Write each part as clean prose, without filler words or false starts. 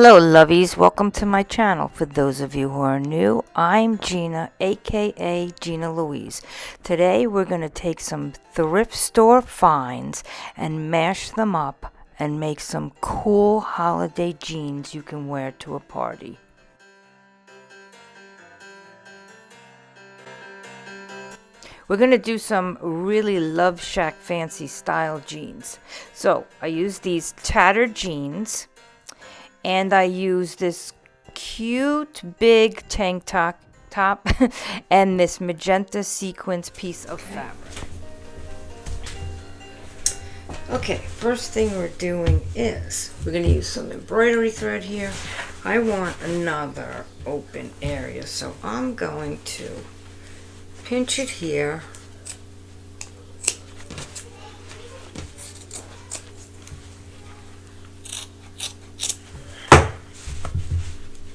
Hello lovies, welcome to my channel. For those of you who are new, I'm Gina, aka Gina Louise. Today we're going to take some thrift store finds and mash them up and make some cool holiday jeans you can wear to a party. We're going to do some really Love Shack fancy style jeans. So I use these tattered jeans. And I use this cute big tank top and this magenta sequins piece of fabric. Okay, first thing we're doing is we're going to use some embroidery thread here. I want another open area, so I'm going to pinch it here.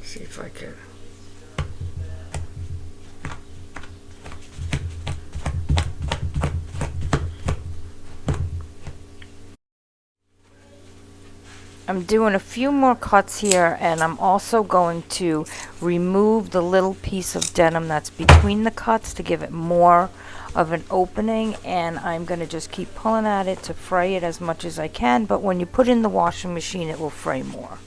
See if I can. I'm doing a few more cuts here, and I'm also going to remove the little piece of denim that's between the cuts to give it more of an opening, and I'm going to just keep pulling at it to fray it as much as I can, but when you put it in the washing machine it will fray more.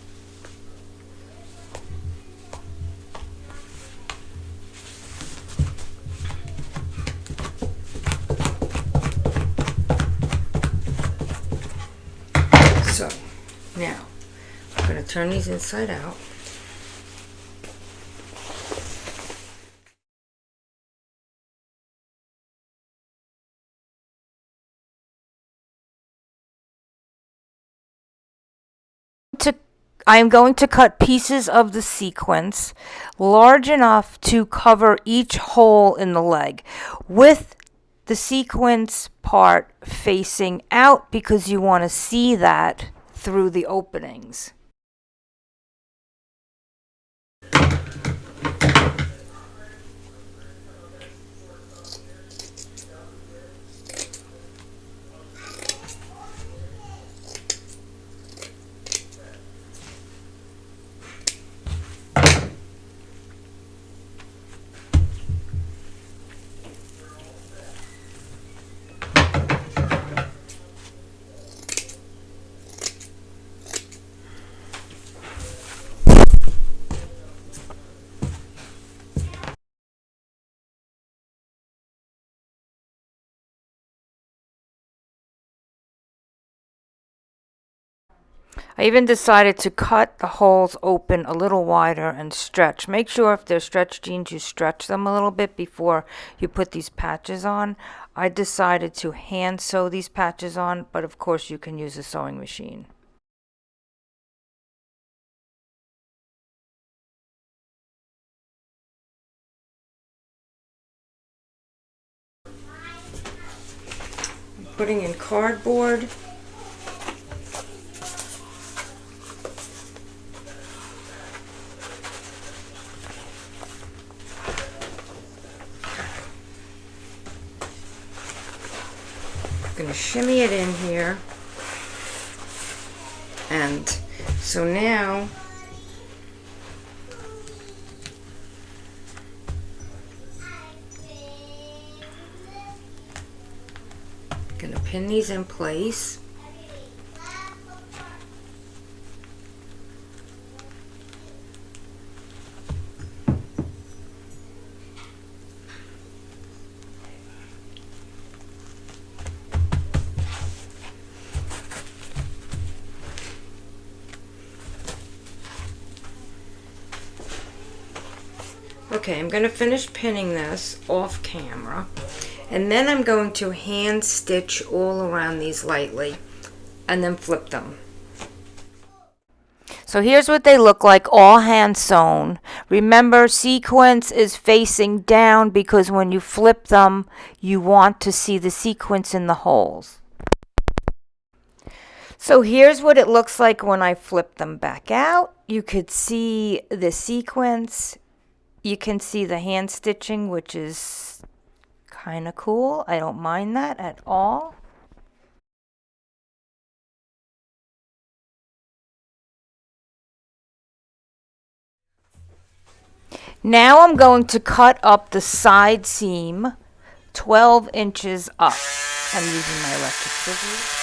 So now I'm going to turn these inside out. I'm going to cut pieces of the sequins large enough to cover each hole in the leg, with the sequins part facing out because you want to see that through the openings. I even decided to cut the holes open a little wider and stretch. Make sure if they're stretched jeans you stretch them a little bit before you put these patches on. I decided to hand sew these patches on, but of course you can use a sewing machine. I'm putting in cardboard. I'm going to shimmy it in here, and so now I'm going to pin these in place. Okay, I'm going to finish pinning this off camera, and then I'm going to hand stitch all around these lightly and then flip them. So here's what they look like, all hand sewn. Remember, sequence is facing down because when you flip them you want to see the sequence in the holes. So here's what it looks like when I flip them back out. You could see the sequence. You can see the hand stitching, which is kind of cool. I don't mind that at all. Now I'm going to cut up the side seam 12 inches up. I'm using my electric scissors.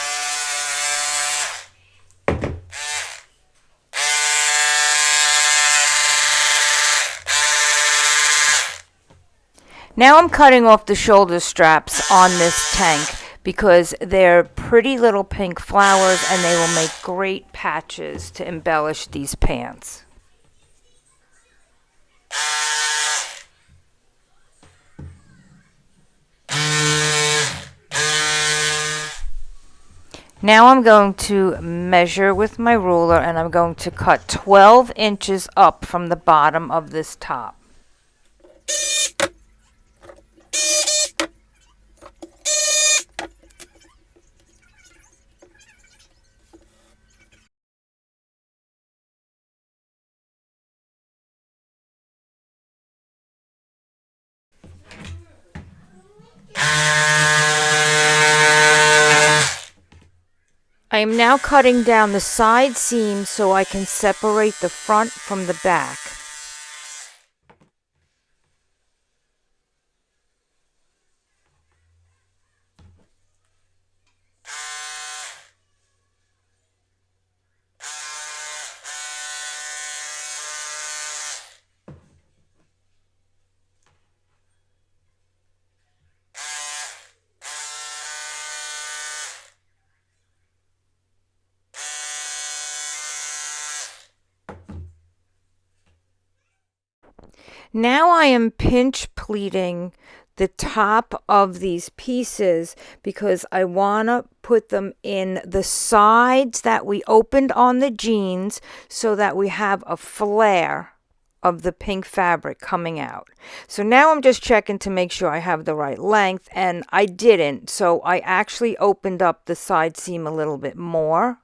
Now I'm cutting off the shoulder straps on this tank because they're pretty little pink flowers and they will make great patches to embellish these pants. Now I'm going to measure with my ruler and I'm going to cut 12 inches up from the bottom of this top. I am now cutting down the side seam so I can separate the front from the back. Now I am pinch pleating the top of these pieces because I want to put them in the sides that we opened on the jeans so that we have a flare of the pink fabric coming out. So now I'm just checking to make sure I have the right length, and I didn't, so I actually opened up the side seam a little bit more.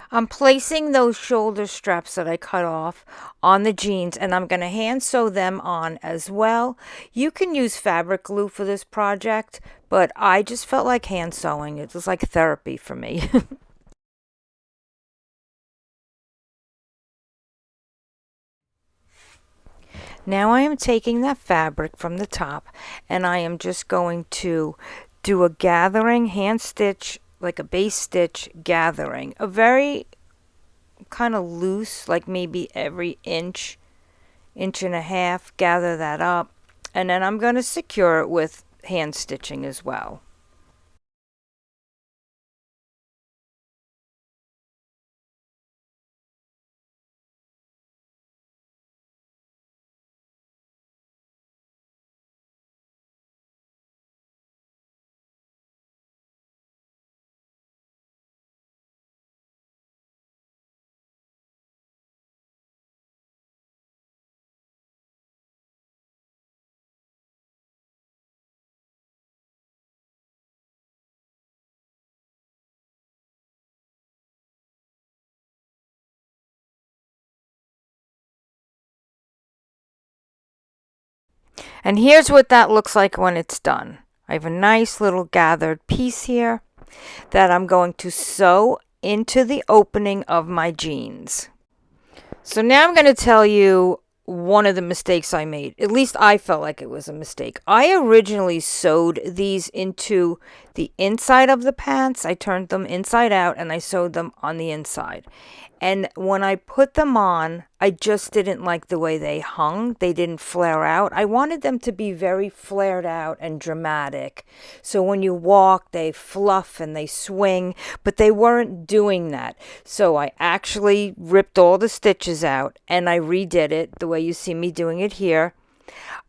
I'm placing those shoulder straps that I cut off on the jeans, and I'm going to hand sew them on as well. You can use fabric glue for this project, but I just felt like hand sewing. It was like therapy for me. Now I am taking that fabric from the top and I am just going to do a gathering hand stitch, like a base stitch gathering, a very kind of loose, like maybe every inch and a half, gather that up, and then I'm going to secure it with hand stitching as well. And here's what that looks like when it's done. I have a nice little gathered piece here that I'm going to sew into the opening of my jeans. So now I'm going to tell you one of the mistakes I made. At least I felt like it was a mistake. I originally sewed these into the inside of the pants. I turned them inside out and I sewed them on the inside. And when I put them on, I just didn't like the way they hung. They didn't flare out. I wanted them to be very flared out and dramatic. So when you walk, they fluff and they swing, but they weren't doing that. So I actually ripped all the stitches out and I redid it the way you see me doing it here.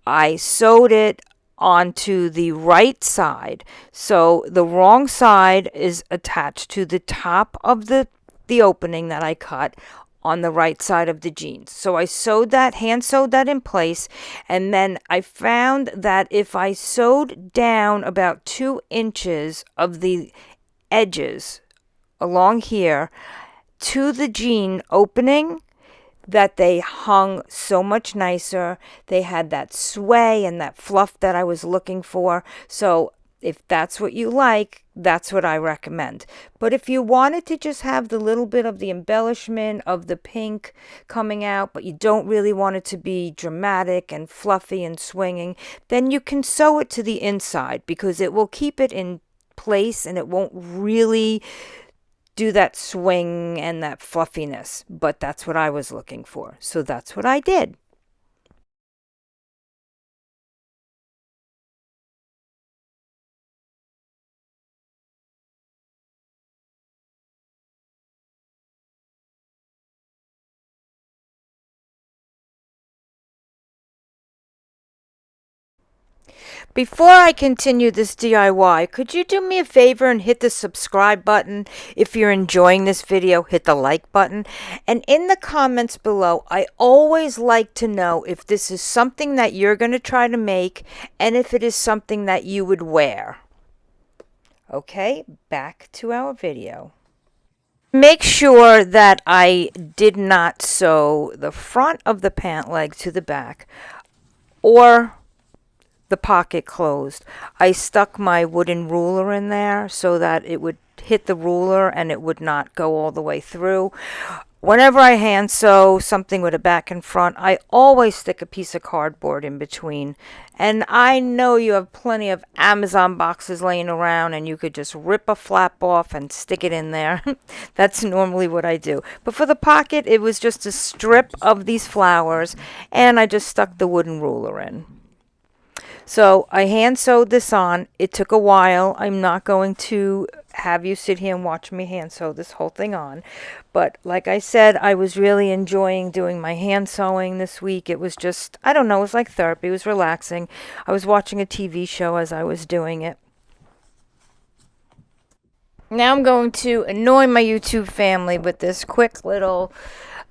I sewed it onto the right side. So the wrong side is attached to the top of the opening that I cut on the right side of the jeans. So I sewed that, hand sewed that in place, and then I found that if I sewed down about 2 inches of the edges along here to the jean opening, that they hung so much nicer. They had that sway and that fluff that I was looking for. So If that's what you like, that's what I recommend. But if you wanted to just have the little bit of the embellishment of the pink coming out, but you don't really want it to be dramatic and fluffy and swinging, then you can sew it to the inside, because it will keep it in place and it won't really do that swing and that fluffiness. But that's what I was looking for, so that's what I did. Before I continue this DIY, could you do me a favor and hit the subscribe button? If you're enjoying this video, hit the like button. And in the comments below, I always like to know if this is something that you're going to try to make and if it is something that you would wear. Okay, back to our video. Make sure that I did not sew the front of the pant leg to the back or the pocket closed. I stuck my wooden ruler in there so that it would hit the ruler and it would not go all the way through. Whenever I hand sew something with a back and front, I always stick a piece of cardboard in between. And I know you have plenty of Amazon boxes laying around and you could just rip a flap off and stick it in there. That's normally what I do. But for the pocket, it was just a strip of these flowers and I just stuck the wooden ruler in. So I hand sewed this on. It took a while. I'm not going to have you sit here and watch me hand sew this whole thing on. But like I said, I was really enjoying doing my hand sewing this week. It was just, I don't know, it was like therapy. It was relaxing. I was watching a TV show as I was doing it. Now I'm going to annoy my YouTube family with this quick little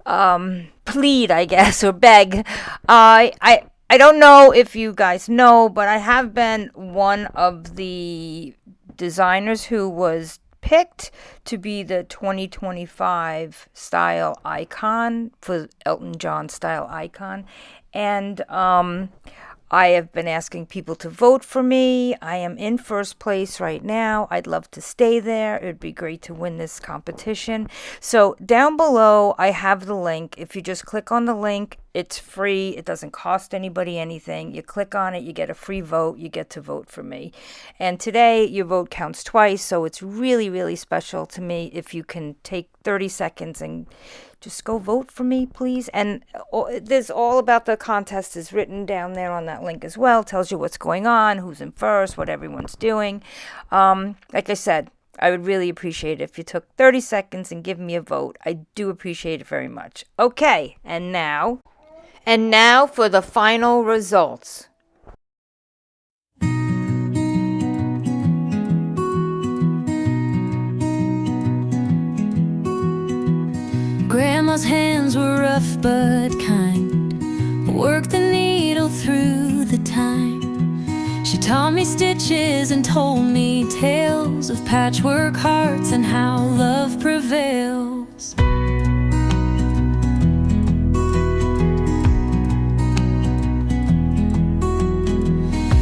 plead, I guess, or beg. I don't know if you guys know, but I have been one of the designers who was picked to be the 2025 style icon, for Elton John style icon. And I have been asking people to vote for me. I am in first place right now. I'd love to stay there. It would be great to win this competition. So down below, I have the link. If you just click on the link, it's free. It doesn't cost anybody anything. You click on it, you get a free vote. You get to vote for me. And today, your vote counts twice, so it's really, really special to me if you can take 30 seconds and just go vote for me, please. And there's all about the contest is written down there on that link as well. Tells you what's going on, who's in first, what everyone's doing. Like I said, I would really appreciate it if you took 30 seconds and give me a vote. I do appreciate it very much. Okay, and now for the final results. Grandma's hands were rough but kind, worked the needle through the time. She taught me stitches and told me tales of patchwork hearts and how love prevails.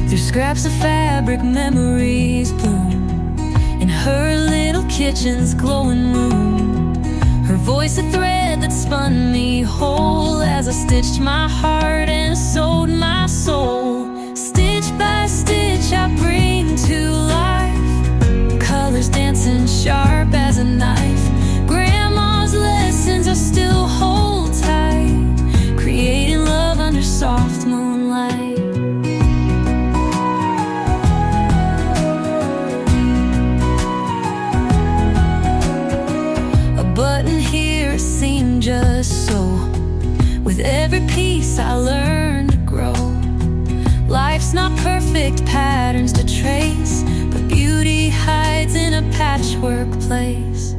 Through scraps of fabric, memories bloom in her little kitchen's glowing room. Her voice a thread that spun me whole as I stitched my heart and sewed my soul. Stitch by stitch I bring to life, colors dancing sharp as a knife. Grandma's lessons I still hold tight, creating love under soft moonlight. Just so, with every piece I learned to grow. Life's not perfect patterns to trace, but beauty hides in a patchwork place.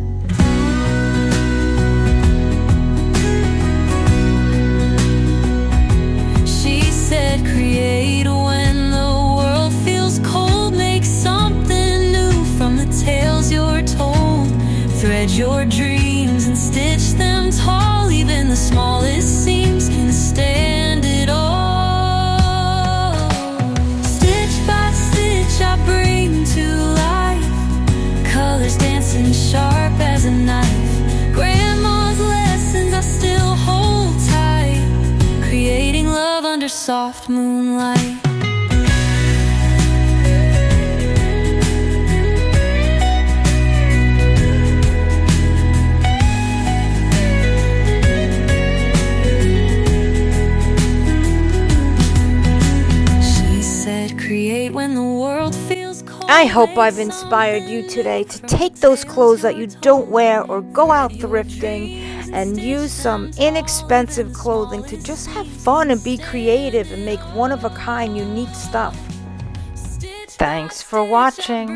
She said create when the world feels cold, make something new from the tales you're told. Thread your dreams and stitch them tall, even the smallest seams can stand it all. Stitch by stitch I bring love under soft moonlight. She said, create when the world feels cold. I hope I've inspired you today to take those clothes that you don't wear or go out thrifting and use some inexpensive clothing to just have fun and be creative and make one-of-a-kind, unique stuff. Thanks for watching.